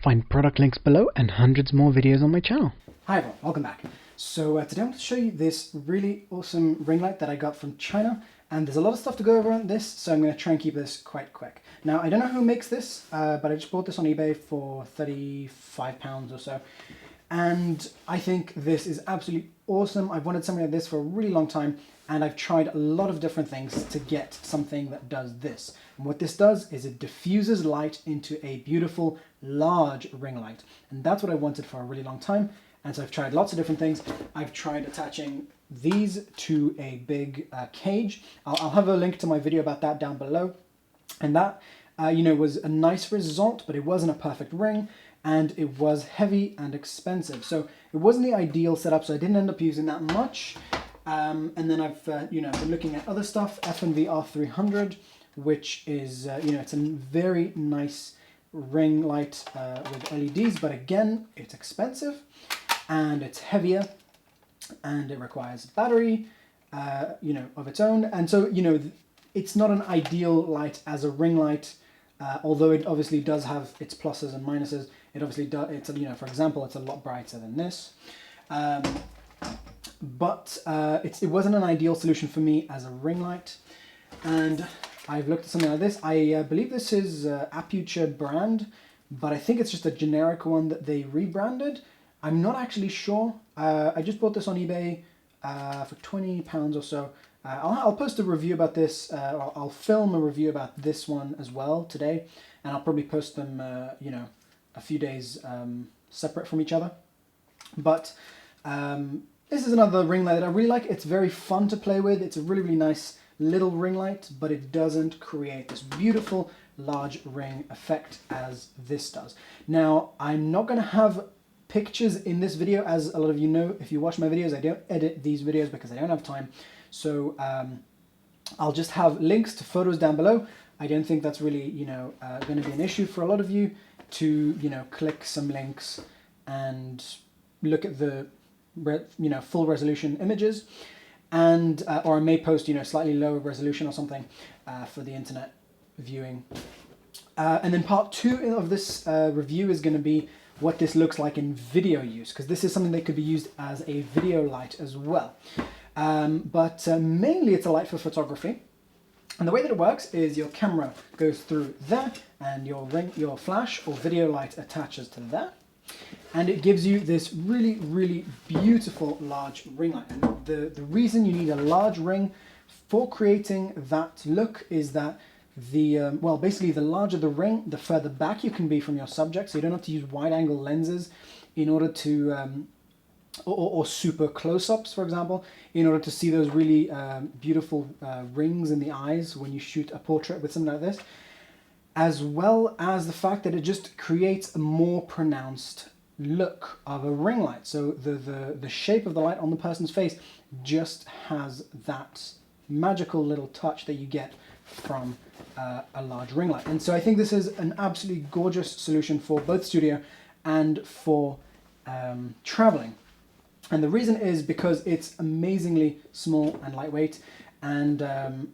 Find product links below and hundreds more videos on my channel. Hi everyone, welcome back. So today I'm going to show you this really awesome ring light that I got from China, and there's a lot of stuff to go over on this, so I'm going to try and keep this quite quick. Now I don't know who makes this, but I just bought this on eBay for £35 or so, and I think this is absolutely awesome. I've wanted something like this for a really long time, and I've tried a lot of different things to get something that does this. And what this does is it diffuses light into a beautiful large ring light, and that's what I wanted for a really long time. And so I've tried lots of different things. I've tried attaching these to a big cage. I'll have a link to my video about that down below. And that, was a nice result, but it wasn't a perfect ring, and it was heavy and expensive. So it wasn't the ideal setup, so I didn't end up using that much. And then I've, been looking at other stuff, F&V R300, which is, it's a very nice ring light with LEDs, but again, it's expensive and it's heavier and it requires a battery, of its own. And so, it's not an ideal light as a ring light, although it obviously does have its pluses and minuses. It obviously does, for example, it's a lot brighter than this. But it wasn't an ideal solution for me as a ring light. And I've looked at something like this. I believe this is Aputure brand, but I think it's just a generic one that they rebranded. I'm not actually sure. I just bought this on eBay for £20 or so. I'll post a review about this. I'll film a review about this one as well today, and I'll probably post them, a few days separate from each other. But this is another ring light that I really like. It's very fun to play with. It's a really, really nice little ring light, but it doesn't create this beautiful large ring effect as this does. Now, I'm not going to have pictures in this video. As a lot of you know, if you watch my videos, I don't edit these videos because I don't have time. So I'll just have links to photos down below. I don't think that's really, going to be an issue for a lot of you to, click some links and look at the, full resolution images. And or I may post, slightly lower resolution or something for the internet viewing. And then part 2 of this review is going to be what this looks like in video use, because this is something that could be used as a video light as well. But mainly it's a light for photography. And the way that it works is your camera goes through there, and your flash or video light attaches to that. And it gives you this really, really beautiful large ring light. And the reason you need a large ring for creating that look is that basically the larger the ring, the further back you can be from your subject. So you don't have to use wide angle lenses in order to, or super close-ups, for example, in order to see those really beautiful rings in the eyes when you shoot a portrait with something like this. As well as the fact that it just creates a more pronounced look of a ring light. So the shape of the light on the person's face just has that magical little touch that you get from a large ring light. And so I think this is an absolutely gorgeous solution for both studio and for traveling. And the reason is because it's amazingly small and lightweight. And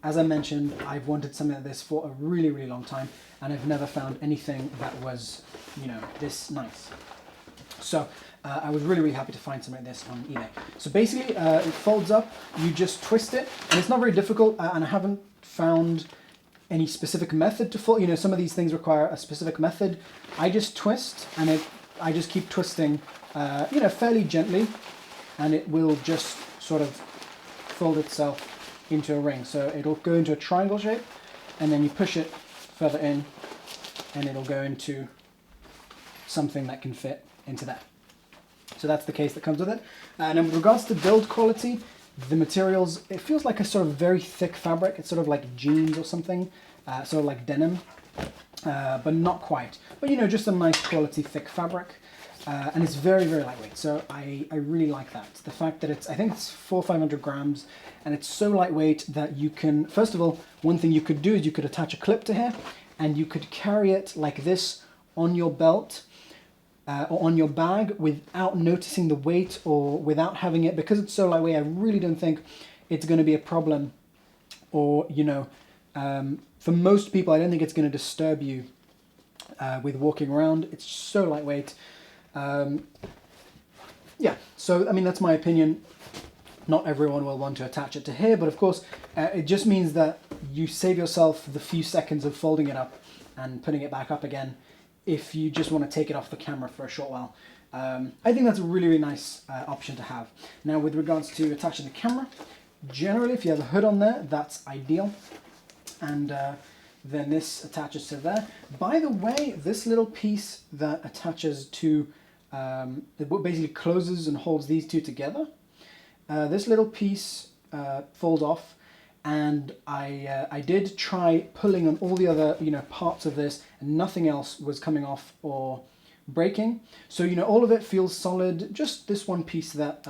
as I mentioned, I've wanted something like this for a really, really long time, and I've never found anything that was, this nice. So I was really, really happy to find something like this on eBay. So basically, it folds up, you just twist it, and it's not very difficult, and I haven't found any specific method to fold. Some of these things require a specific method. I just twist, and I just keep twisting, fairly gently, and it will just sort of fold itself into a ring. So it'll go into a triangle shape, and then you push it further in, and it'll go into something that can fit into that. So that's the case that comes with it. And in regards to build quality, the materials, it feels like a sort of very thick fabric. It's sort of like jeans or something, sort of like denim, but not quite. But just a nice quality thick fabric. And it's very, very lightweight. So I really like that. The fact that I think it's 400 or 500 grams, and it's so lightweight that you can, first of all, one thing you could do is you could attach a clip to here, and you could carry it like this on your belt, or on your bag without noticing the weight, or without having it, because it's so lightweight. I really don't think it's going to be a problem, or for most people I don't think it's going to disturb you with walking around. It's so lightweight. Yeah, so I mean, that's my opinion. Not everyone will want to attach it to here, but of course it just means that you save yourself the few seconds of folding it up and putting it back up again if you just want to take it off the camera for a short while. I think that's a really, really nice option to have. Now, with regards to attaching the camera, generally if you have a hood on there, that's ideal. And then this attaches to there. By the way, this little piece that attaches to, it basically closes and holds these two together, this little piece folds off, and I did try pulling on all the other parts of this, and nothing else was coming off or breaking. So all of it feels solid. Just this one piece that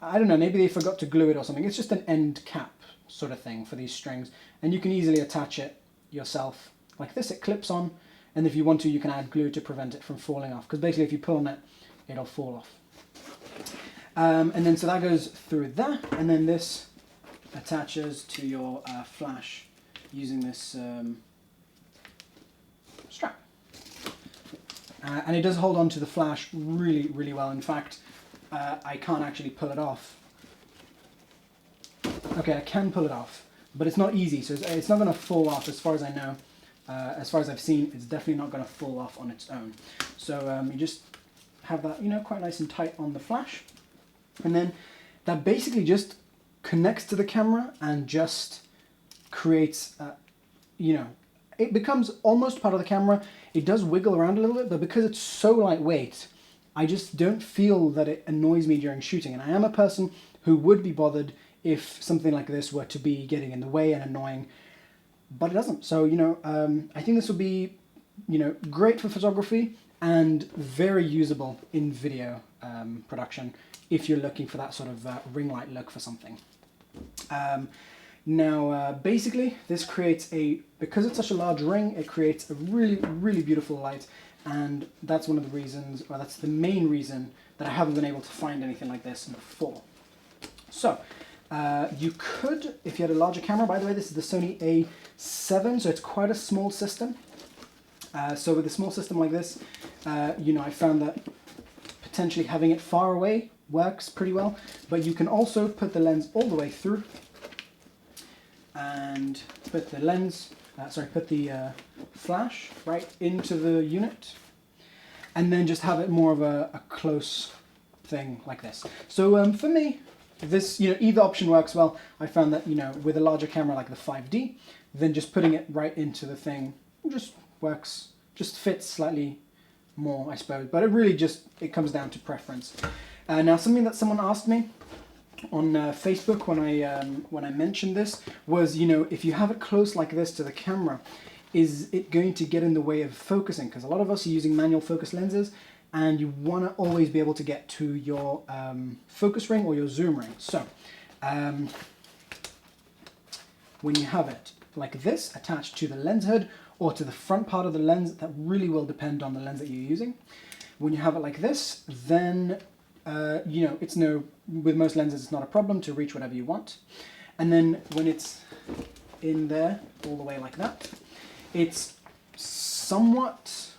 I don't know, maybe they forgot to glue it or something. It's just an end cap sort of thing for these strings, and you can easily attach it yourself like this. It clips on, and if you want to, you can add glue to prevent it from falling off, because basically if you pull on it, it'll fall off. And then so that goes through there, and then this attaches to your flash using this strap. And it does hold on to the flash really, really well. In fact, I can't actually pull it off. Okay, I can pull it off, but it's not easy, so it's not going to fall off as far as I know. As far as I've seen, it's definitely not going to fall off on its own. So you just have that, quite nice and tight on the flash. And then that basically just connects to the camera and just creates, it becomes almost part of the camera. It does wiggle around a little bit, but because it's so lightweight, I just don't feel that it annoys me during shooting. And I am a person who would be bothered if something like this were to be getting in the way and annoying, but it doesn't. So, I think this will be, great for photography and very usable in video production if you're looking for that sort of ring light look for something. Now, basically, this creates because it's such a large ring, it creates a really, really beautiful light, and that's one of the reasons, or that's the main reason, that I haven't been able to find anything like this before. So, you could, if you had a larger camera, by the way, this is the Sony A7, so it's quite a small system. So with a small system like this, I found that potentially having it far away works pretty well, but you can also put the lens all the way through and put the lens, put the flash right into the unit, and then just have it more of a close thing like this. So for me, this, either option works well. I found that, with a larger camera like the 5D, then just putting it right into the thing just works, just fits slightly more, I suppose. But it really it comes down to preference. Now, something that someone asked me on Facebook when I mentioned this was, if you have it close like this to the camera, is it going to get in the way of focusing? Because a lot of us are using manual focus lenses, and you want to always be able to get to your focus ring or your zoom ring. So, when you have it like this attached to the lens hood or to the front part of the lens, that really will depend on the lens that you're using. When you have it like this, then with most lenses it's not a problem to reach whatever you want. And then when it's in there all the way like that, it's somewhat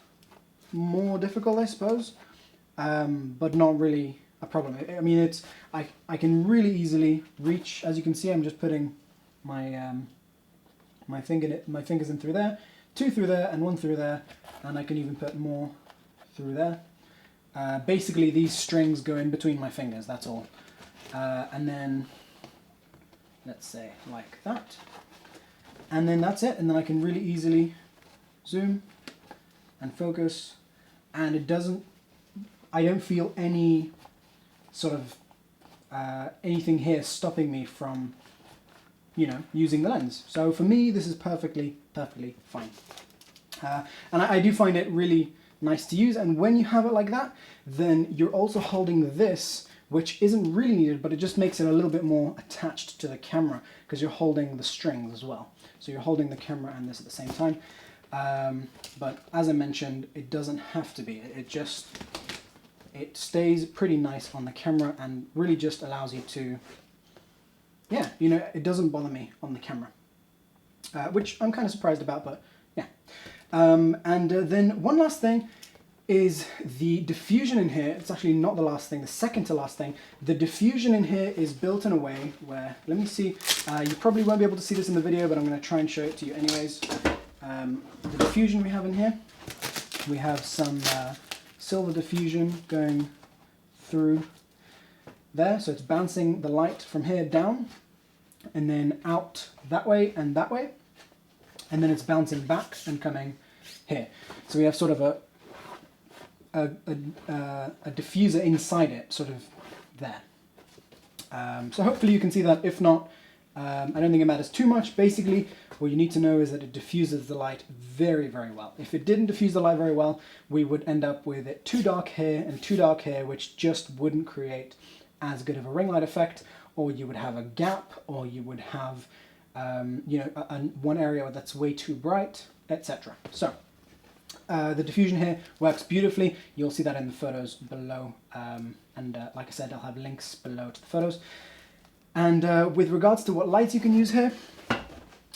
more difficult, I suppose, but not really a problem. I mean, I can really easily reach. As you can see, I'm just putting my my fingers in through there, 2 through there, and 1 through there, and I can even put more through there. Basically, these strings go in between my fingers. That's all, and then let's say like that, and then that's it. And then I can really easily zoom and focus. And I don't feel any sort of anything here stopping me from, using the lens. So for me, this is perfectly fine. And I do find it really nice to use. And when you have it like that, then you're also holding this, which isn't really needed, but it just makes it a little bit more attached to the camera because you're holding the strings as well. So you're holding the camera and this at the same time. But as I mentioned, it doesn't have to be. It stays pretty nice on the camera and really just allows you to, it doesn't bother me on the camera, which I'm kind of surprised about, but yeah. Then one last thing is the diffusion in here. It's actually not the last thing, the second to last thing. The diffusion in here is built in a way where, let me see, you probably won't be able to see this in the video, but I'm going to try and show it to you anyways. The diffusion we have in here, we have some silver diffusion going through there, so it's bouncing the light from here down and then out that way, and then it's bouncing back and coming here. So we have sort of a diffuser inside it, sort of there. So hopefully you can see that. If not, I don't think it matters too much. Basically, what you need to know is that it diffuses the light very, very well. If it didn't diffuse the light very well, we would end up with it too dark here and too dark here, which just wouldn't create as good of a ring light effect, or you would have a gap, or you would have one area that's way too bright, etc. So the diffusion here works beautifully. You'll see that in the photos below, like I said, I'll have links below to the photos. And with regards to what lights you can use here,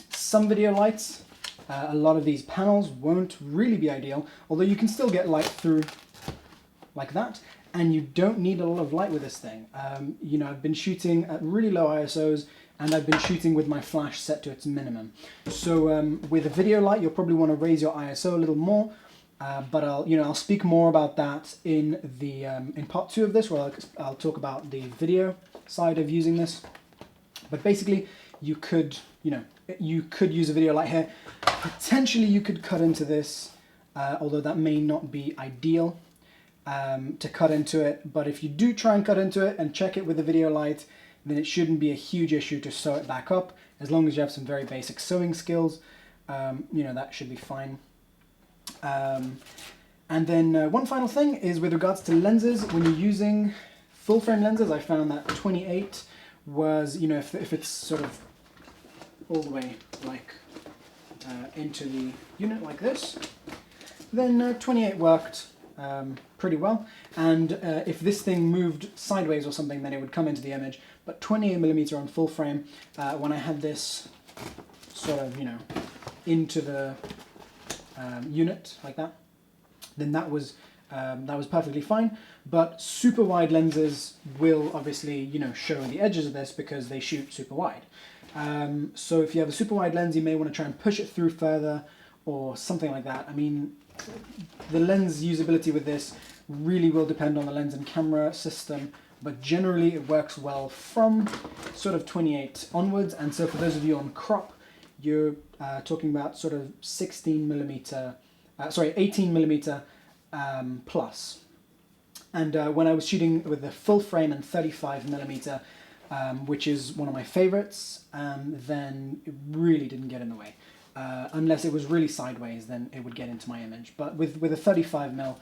some video lights, a lot of these panels won't really be ideal, although you can still get light through like that, and you don't need a lot of light with this thing. I've been shooting at really low ISOs, and I've been shooting with my flash set to its minimum. So with a video light, you'll probably want to raise your ISO a little more, but I'll speak more about that in the in part 2 of this, where I'll talk about the video side of using this. But basically, you could use a video light here. Potentially, you could cut into this, although that may not be ideal to cut into it. But if you do try and cut into it and check it with the video light, then it shouldn't be a huge issue to sew it back up, as long as you have some very basic sewing skills. That should be fine. And then one final thing is with regards to lenses. When you're using full frame lenses, I found that 28 was, if it's sort of all the way like into the unit like this, then 28 worked pretty well. And if this thing moved sideways or something, then it would come into the image. But 28mm on full frame, when I had this sort of, into the unit like that, then that was perfectly fine. But super wide lenses will obviously, show the edges of this because they shoot super wide. So if you have a super wide lens, you may want to try and push it through further or something like that. I mean, the lens usability with this really will depend on the lens and camera system, but generally it works well from sort of 28 onwards. And so for those of you on crop, you're talking about sort of 18mm plus. And when I was shooting with the full frame and 35mm, which is one of my favorites, then it really didn't get in the way. Unless it was really sideways, then it would get into my image. But with a 35mm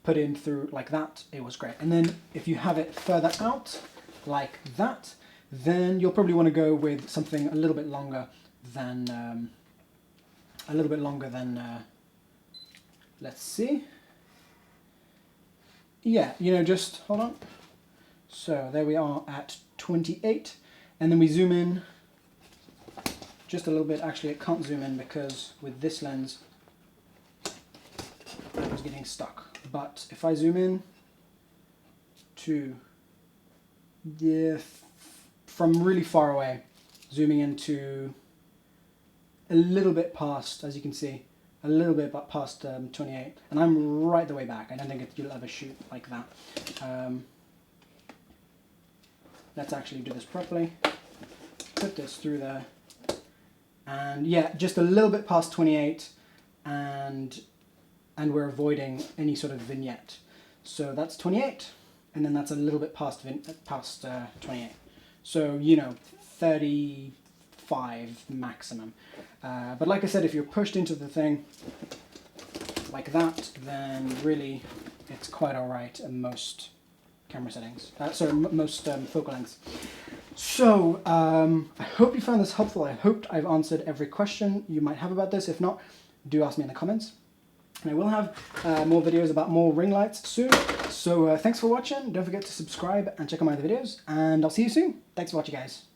put in through like that, it was great. And then if you have it further out like that, then you'll probably want to go with something a little bit longer than let's see. Yeah, just hold on. So there we are at 28, and then we zoom in just a little bit. Actually, it can't zoom in because with this lens I was getting stuck. But if I zoom in to from really far away, zooming into a little bit past, as you can see, a little bit past 28, and I'm right the way back. I don't think you'll ever shoot like that. Let's actually do this properly. Put this through there, and yeah, just a little bit past 28, and we're avoiding any sort of vignette. So that's 28, and then that's a little bit past 28. So 35 maximum. But like I said, if you're pushed into the thing like that, then really it's quite alright in most camera settings. Most focal lengths. So I hope you found this helpful. I hope I've answered every question you might have about this. If not, do ask me in the comments. And I will have more videos about more ring lights soon. So thanks for watching. Don't forget to subscribe and check out my other videos. And I'll see you soon. Thanks for watching, guys.